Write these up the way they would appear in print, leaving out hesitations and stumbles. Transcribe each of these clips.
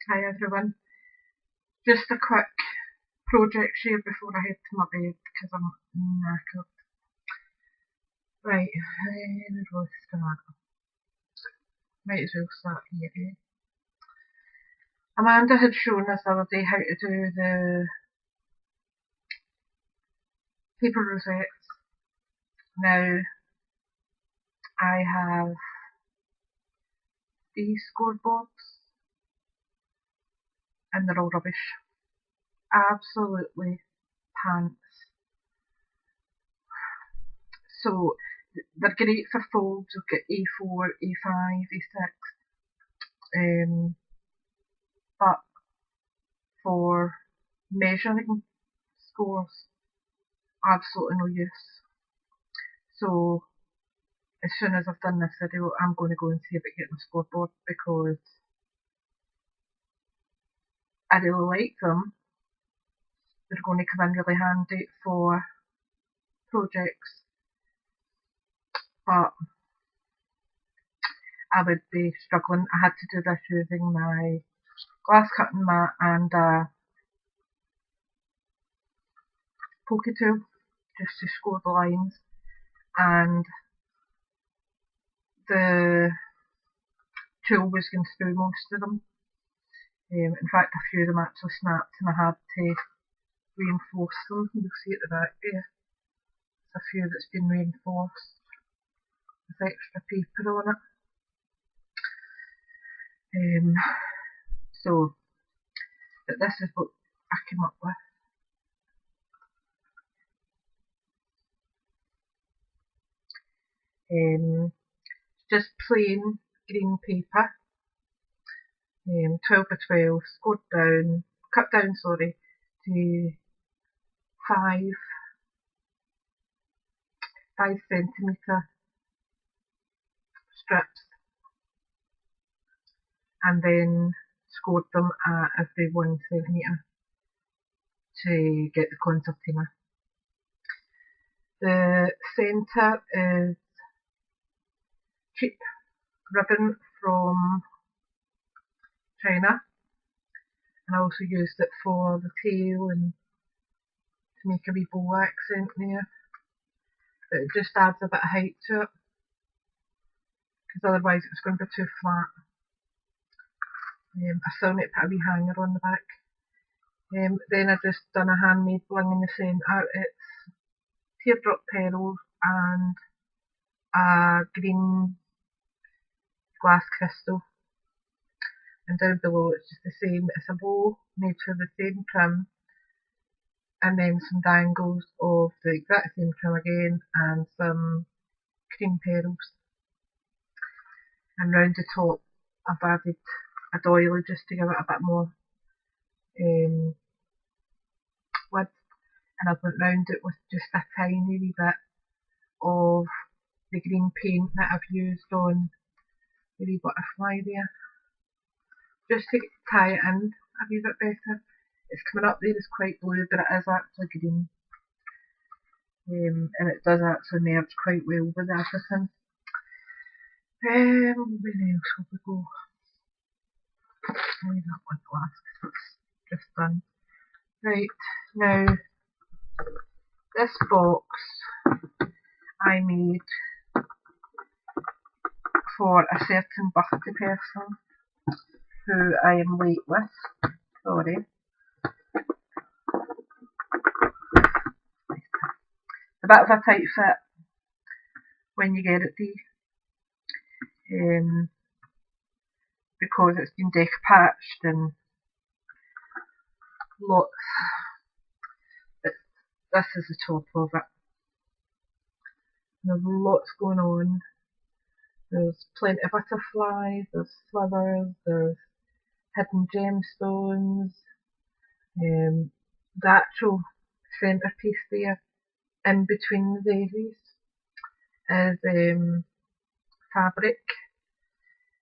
Hi everyone. Just a quick project share before I head to my bed because I'm knackered. Right, where do I start? Might as well start here. Amanda had shown us the other day how to do the paper rosettes. Now, I have these scoreboards and they're all rubbish. Absolutely pants. So, they're great for folds. You've got A4, A5, A6. But for measuring scores, absolutely no use. So as soon as I've done this video, I'm going to go and see about getting a scoreboard because I really like them. They're going to come in really handy for projects, but I would be struggling. I had to do this using my glass cutting mat and a pokey tool just to score the lines, and the tool was going through most of them. In fact, a few of them actually snapped and I had to reinforce them. You'll see at the back there, there's a few that's been reinforced with extra paper on it. But this is what I came up with. Just plain green paper, 12 by 12, cut down to 5 centimetre strips, and then scored them at every 1 centimetre to get the concertina. The centre is cheap ribbon from China, and I also used it for the tail and to make a wee bow accent there, but it just adds a bit of height to it because otherwise it was going to be too flat. I still need to put a wee hanger on the back. Then I just done a handmade bling in the centre. It's teardrop petals and a green glass crystal, and down below it's just the same. It's a bow made for the same trim, and then some dangles of the exact same trim again, and some cream petals. And round the top I've added a doily just to give it a bit more width, and I've went round it with just a tiny wee bit of the green paint that I've used on the wee butterfly there, just to tie it in a wee bit better. It's coming up there as quite blue, but it is actually green, and it does actually merge quite well with everything. Where else will we go? I'll leave that one last because it's just done. Right, now this box I made for a certain birthday person who I am late with. Sorry. A bit of a tight fit when you get it there, because it's been deck-patched and lots. This is the top of it. There's lots going on. There's plenty of butterflies, there's flowers, there's hidden gemstones. The actual centrepiece there, in between the daisies, is fabric.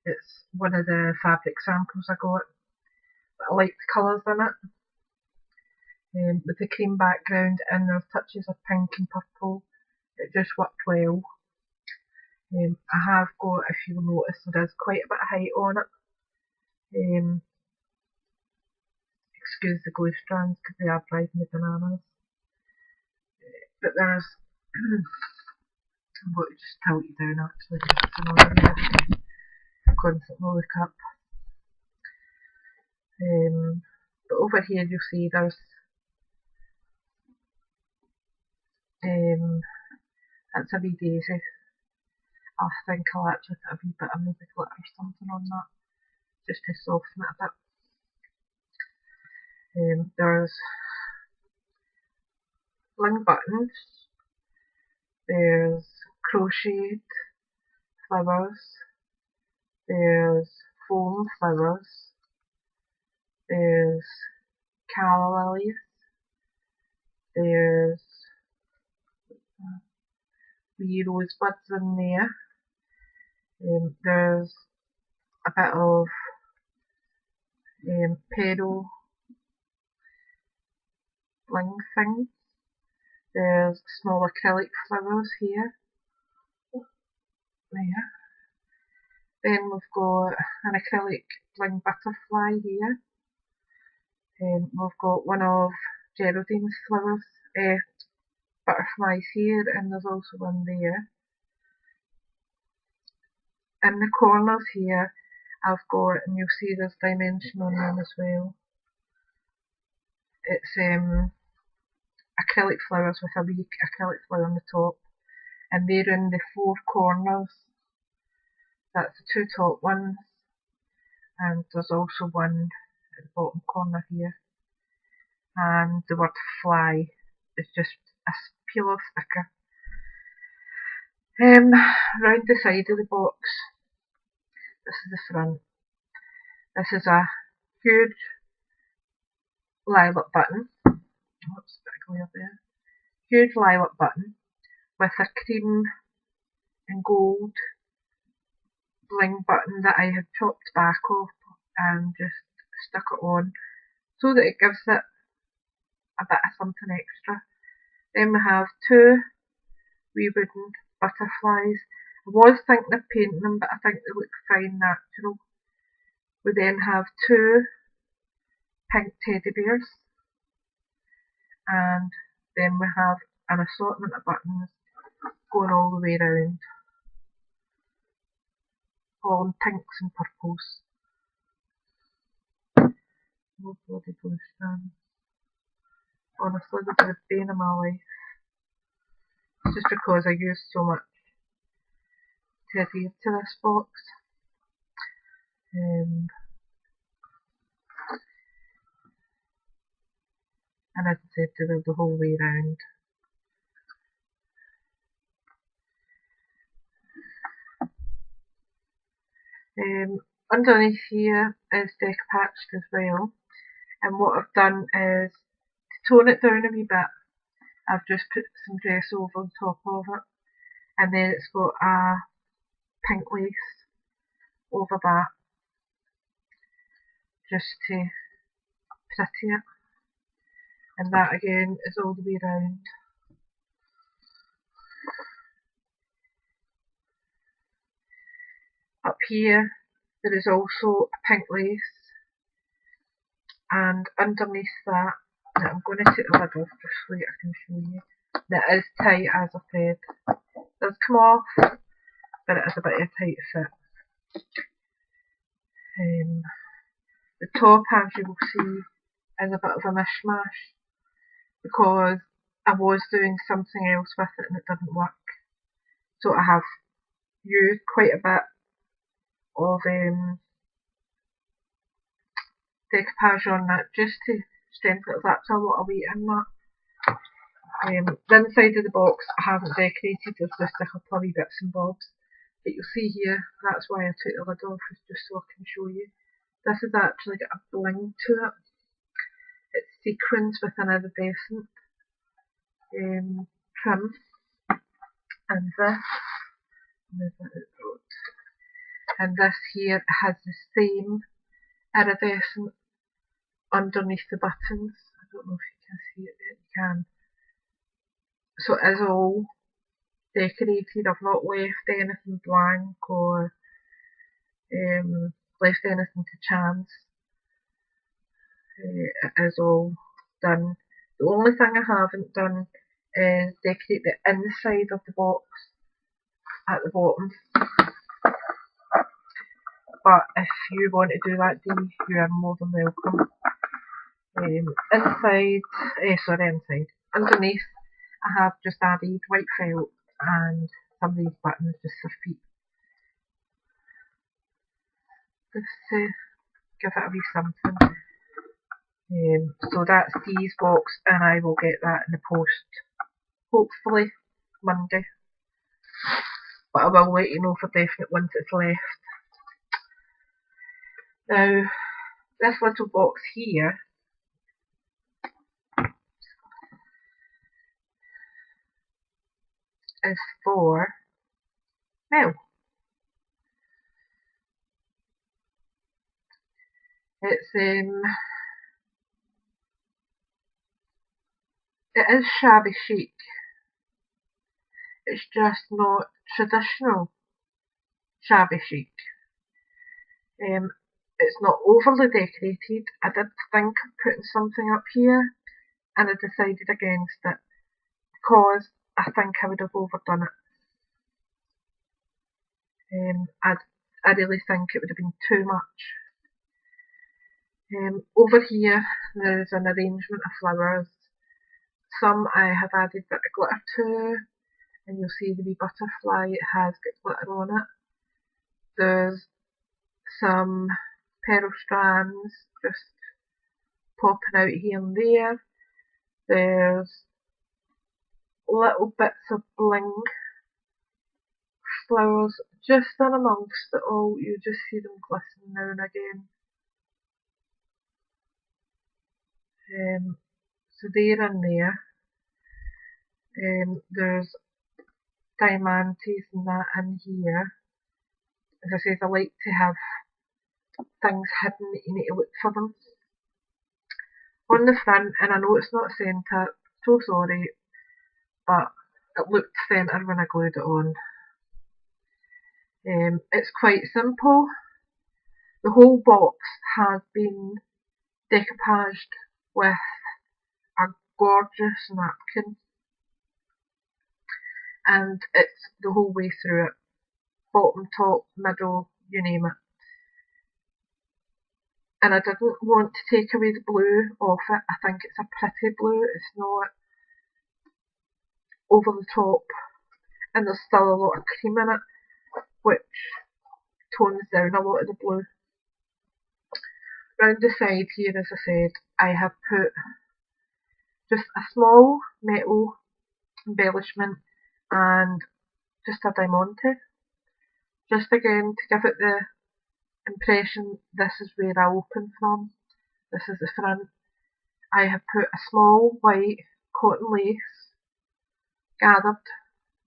It's one of the fabric samples I got, but I like the colours in it. With the cream background and there's touches of pink and purple, it just worked well. I have got, if you'll notice, there is quite a bit of height on it. excuse the glue strands because they are driving me bananas. But there's, I'm going to just tilt you down actually, it's another way to constantly look up. But over here you'll see there's that's a wee daisy. I think I'll actually put a wee bit of maybe glitter or something on that, just to soften it a bit. There's bling buttons, there's crocheted flowers, there's foam flowers, there's calla lilies, there's wee rosebuds in there. There's a bit of pearl bling things. There's small acrylic flowers here. There. Then we've got an acrylic bling butterfly here. We've got one of Geraldine's flowers, butterflies here, and there's also one there. In the corners here I've got, and you'll see there's dimension on them as well. It's acrylic flowers with a wee acrylic flower on the top, and they're in the 4 corners. That's the 2 top ones, and there's also one at the bottom corner here. And the word fly is just a peel off sticker. Round the side of the box, this is the front. This is a huge lilac button. Oops, a bit of glare there. Huge lilac button with a cream and gold bling button that I had chopped back off and just stuck it on so that it gives it a bit of something extra. Then we have 2 wee wooden butterflies. I was thinking of painting them, but I think they look fine natural. We then have 2 pink teddy bears, and then we have an assortment of buttons going all the way around, all in pinks and purples. No bloody glue strands. Honestly, they're the bane of my life. It's just because I use so much to adhere to this box. And as I said, to the whole way round. Underneath here is deck-patched as well, and what I've done is to tone it down a wee bit, I've just put some dress over on top of it, and then it's got a pink lace over that just to pretty it, and that again is all the way round. Up here there is also a pink lace, and underneath that, now I'm going to take the lid off just so I can show you. That is tight, as I said. It does come off, but it is a bit of a tight fit. The top, as you will see, is a bit of a mishmash because I was doing something else with it and it didn't work. So I have used quite a bit of decoupage on that just to strengthen it. There's actually a lot of weight in that. The inside of the box I haven't decorated, there's just a couple of wee bits and bobs. But you'll see here, that's why I took the lid off, just so I can show you. This has actually got a bling to it. It's sequins with an iridescent trim. And this here has the same iridescent underneath the buttons. I don't know if you can see it there, you can. So it is all decorated. I've not left anything blank or left anything to chance. It is all done. The only thing I haven't done is decorate the inside of the box at the bottom. But if you want to do that, Dee, you are more than welcome. Inside, underneath, I have just added white felt and some of these buttons just for feet. Just to give it a wee something. So that's Dee's box, and I will get that in the post, hopefully Monday. But I will let you know for definite once it's left. Now, this little box here is for, well, it's it is shabby chic. It's just not traditional shabby chic. It's not overly decorated. I did think of putting something up here, and I decided against it because I think I would have overdone it. I really think it would have been too much. Over here there's an arrangement of flowers. Some I have added a bit of glitter to, and you'll see the wee butterfly, it has got glitter on it. There's some pearl strands just popping out here and there. There's little bits of bling flowers just in amongst it all. You just see them glisten now and again. So they're in there. There's diamantes and that in here. As I said, I like to have things hidden that you need to look for them. On the front, and I know it's not centre, so sorry, but it looked centre when I glued it on. It's quite simple. The whole box has been decoupaged with a gorgeous napkin, and it's the whole way through it, bottom, top, middle, you name it. And I didn't want to take away the blue off it. I think it's a pretty blue, it's not over the top, and there's still a lot of cream in it, which tones down a lot of the blue. Round the side here, as I said, I have put just a small metal embellishment and just a diamante, just again to give it the impression this is where I open from, this is the front. I have put a small white cotton lace gathered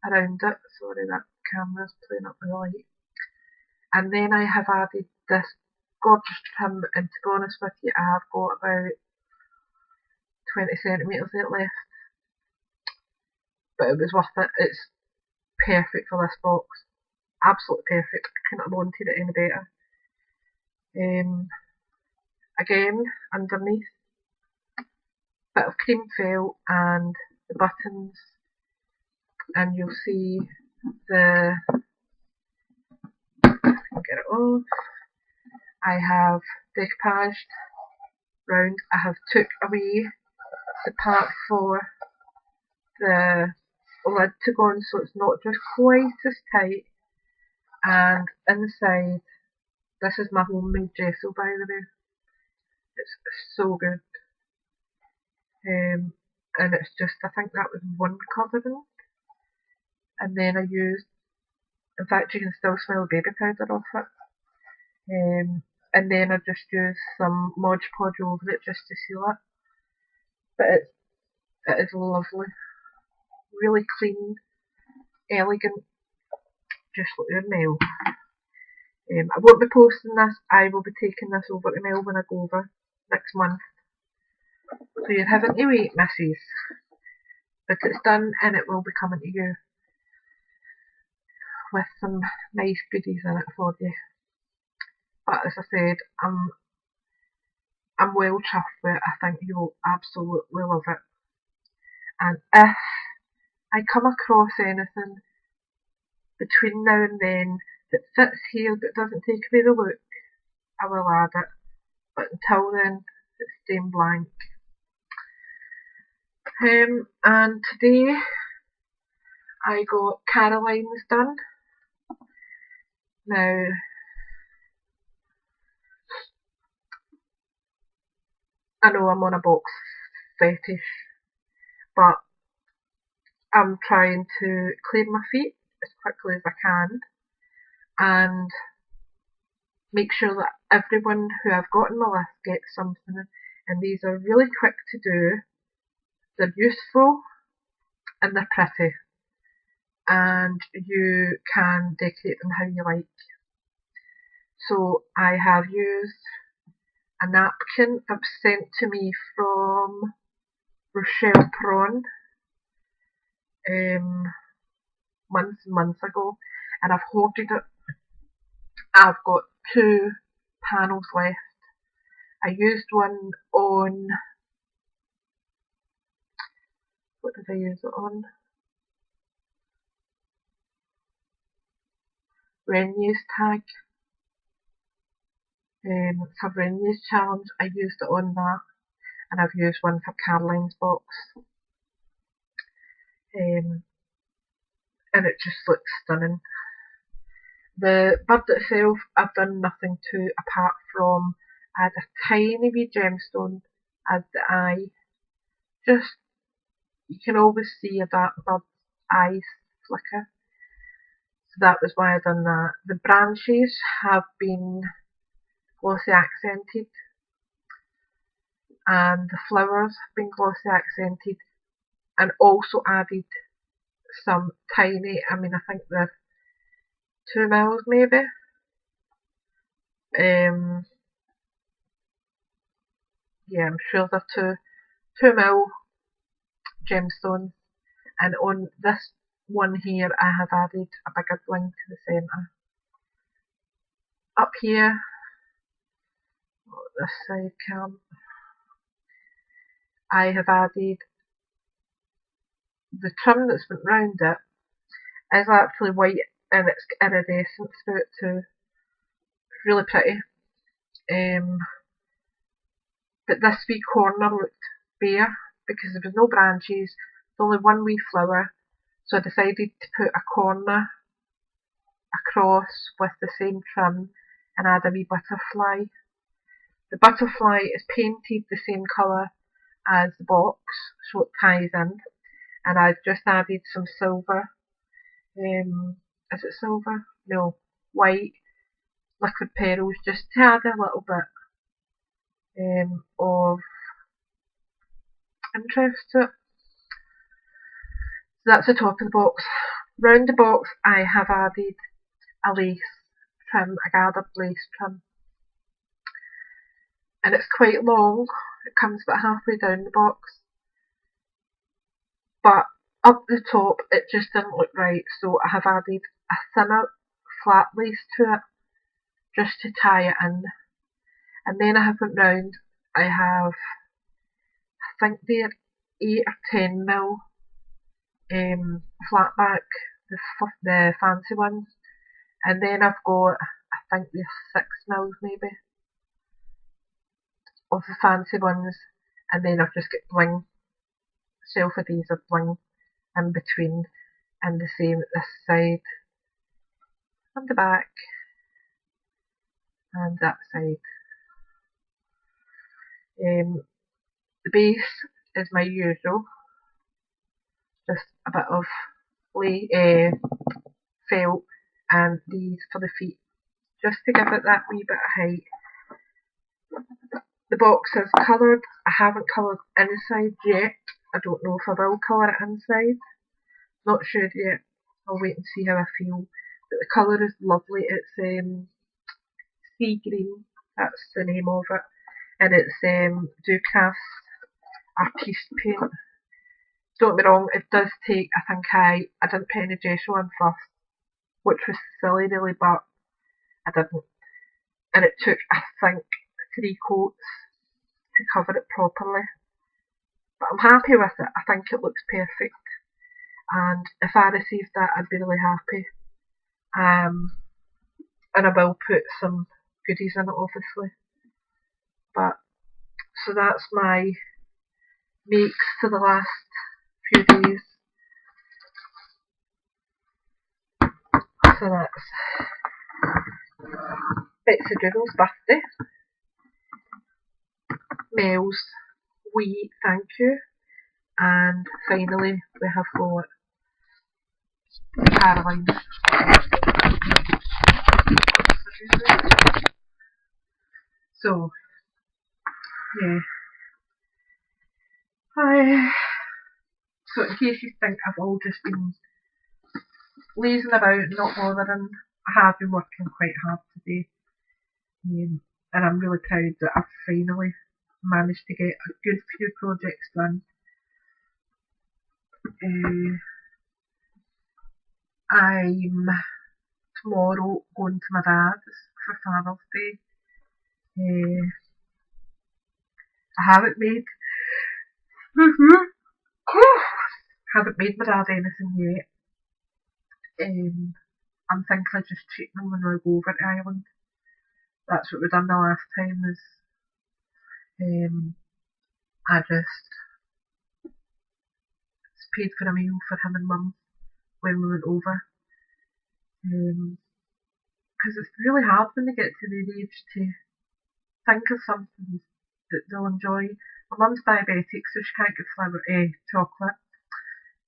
around it, sorry that camera's playing up with the light, and then I have added this gorgeous trim, and to be honest with you, I have got about 20cm of it left, but it was worth it. It's perfect for this box, absolutely perfect. I couldn't have wanted it any better. Again, underneath, bit of cream felt and the buttons, and you'll see the, get it off, I have decoupaged round. I have took away the part for the lid to go on, so it's not just quite as tight. And inside, this is my homemade gesso, by the way. It's so good. And it's just, I think that was one covering. And then I used, in fact you can still smell baby powder off it. And then I just used some Mod Podge over it just to seal it. But it is lovely. Really clean, elegant, just like your nail. I won't be posting this, I will be taking this over to Mel when I go over next month. So you're having to wait, missus. But it's done and it will be coming to you with some nice goodies in it for you. But as I said, I'm I'm well chuffed with it. I think you'll absolutely love it. And if I come across anything between now and then that fits here but doesn't take away the look, I will add it. But until then, it's staying blank. And today I got Caroline's done. Now, I know I'm on a box fetish, but I'm trying to clear my feet as quickly as I can and make sure that everyone who I've got on my list gets something. And these are really quick to do, they're useful, and they're pretty. And you can decorate them how you like. So I have used a napkin that was sent to me from Rochelle Prawn months and months ago, and I've hoarded it. I've got 2 panels left. I used one on, what did I use it on? Renews tag. It's a Renews challenge. I used it on that, and I've used one for Caroline's box. And it just looks stunning. The bird itself, I've done nothing to apart from add a tiny wee gemstone as the eye. Just, you can always see a dark bird's eyes flicker. So that was why I done that. The branches have been glossy accented, and the flowers have been glossy accented, and also added some tiny, I think they're 2 mils maybe. Yeah, I'm sure they're 2 mil gemstones. And on this one here, I have added a bigger bling to the centre. Up here, this side cam, I have added the trim that's went round it is actually white and it's got iridescence through it too. It's really pretty. But this wee corner looked bare because there was no branches, only one wee flower. So I decided to put a corner across with the same trim and add a wee butterfly. The butterfly is painted the same colour as the box, so it ties in. And I've just added some silver. Is it silver? No, white liquid pearls, just to add a little bit of interest to it. So that's the top of the box. Round the box I have added a lace trim, a gathered lace trim. And it's quite long, it comes about halfway down the box. But up the top it just didn't look right, so I have added a thinner flat lace to it just to tie it in. And then I have went round, I have, I think they're 8 or 10 mil flat back, the fancy ones. And then I've got, I think they're 6 mils maybe of the fancy ones. And then I've just got bling, self-adhesive bling in between, and the same at this side and the back and that side. The base is my usual, just a bit of felt and these for the feet, just to give it that wee bit of height. The box is coloured. I haven't coloured inside yet. I don't know if I will colour it inside. Not sure yet. I'll wait and see how I feel. But the colour is lovely. It's sea green. That's the name of it. And it's Ducasse Artiste paint. Don't get me wrong, it does take, I think I didn't put any gesso on first, which was silly really, but I didn't. And it took, I think, 3 coats to cover it properly. But I'm happy with it. I think it looks perfect. And if I received that, I'd be really happy. And I will put some goodies in it, obviously. But so that's my makes for the last few days. So that's Bettsydoodle's birthday, Mel's wee thank you, and finally we have got Caroline. So yeah. So in case you think I've all just been lazing about, not bothering, I have been working quite hard today. And I'm really proud that I've finally managed to get a good few projects done. I'm tomorrow going to my dad's for Father's Day. I haven't made my dad anything yet. I'm thinking of just treating him when we go over to Ireland. That's what we done the last time, is I just paid for a meal for him and Mum when we went over. Because it's really hard when they get to their age to think of something that they'll enjoy. My mum's diabetic, so she can't get chocolate.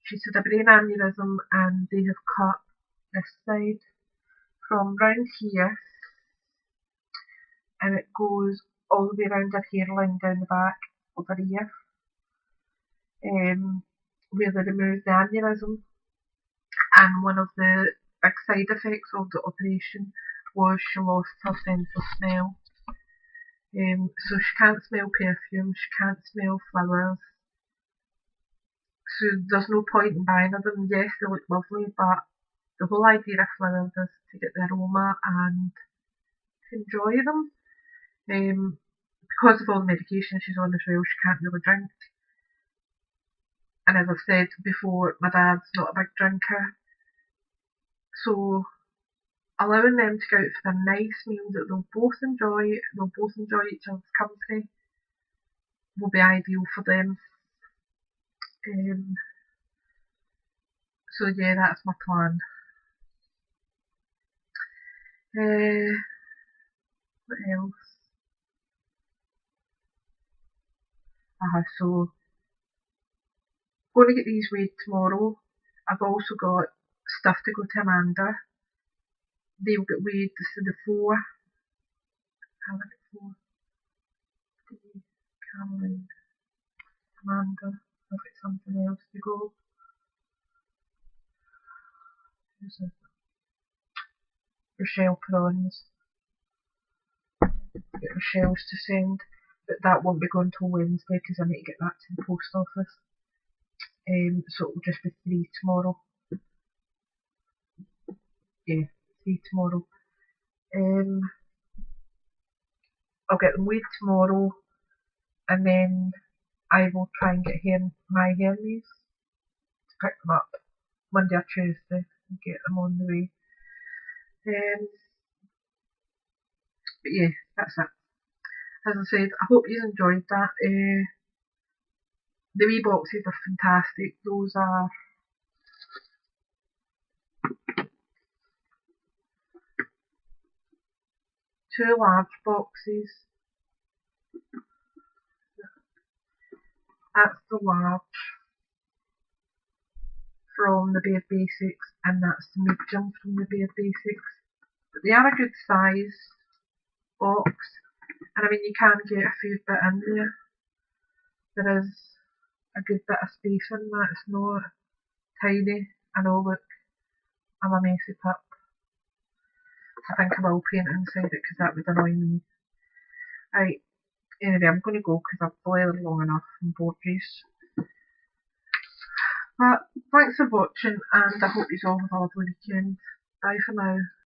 She's had a brain aneurysm and they have cut this side from round here, and it goes all the way around her hairline down the back of her ear, where they removed the aneurysm. And one of the big side effects of the operation was she lost her sense of smell. So she can't smell perfume, she can't smell flowers. So there's no point in buying them. Yes, they look lovely, but the whole idea of flowers is to get the aroma and to enjoy them. Because of all the medication she's on as well, she can't really drink. And as I've said before, my dad's not a big drinker. So allowing them to go out for a nice meal that they'll both enjoy each other's company, will be ideal for them. So yeah, that's my plan. What else? So going to get these weighed tomorrow. I've also got stuff to go to Amanda. They'll get weighed the 4. Caroline, Amanda. I've got something else to go. Rochelle prawns. Get Rochelle's to send, but that won't be going till Wednesday because I need to get that to the post office. So it'll just be 3 tomorrow. Yeah, 3 tomorrow. I'll get them weighed tomorrow, and then I will try and get my Hermes to pick them up Monday or Tuesday and get them on the way. But yeah, that's it. As I said, I hope you enjoyed that. The wee boxes are fantastic. Those are two large boxes. That's the large from the Bare Basics, and that's the medium from the Bare Basics. But they are a good size box, and I mean you can get a fair bit in there. There is a good bit of space in that. It's not tiny. I know, look, I'm a messy pup. I think I will paint inside it because that would annoy me. Right, anyway, I'm going to go because I've blathered long enough and bored you. But thanks for watching, and I hope you all have a lovely weekend. Bye for now.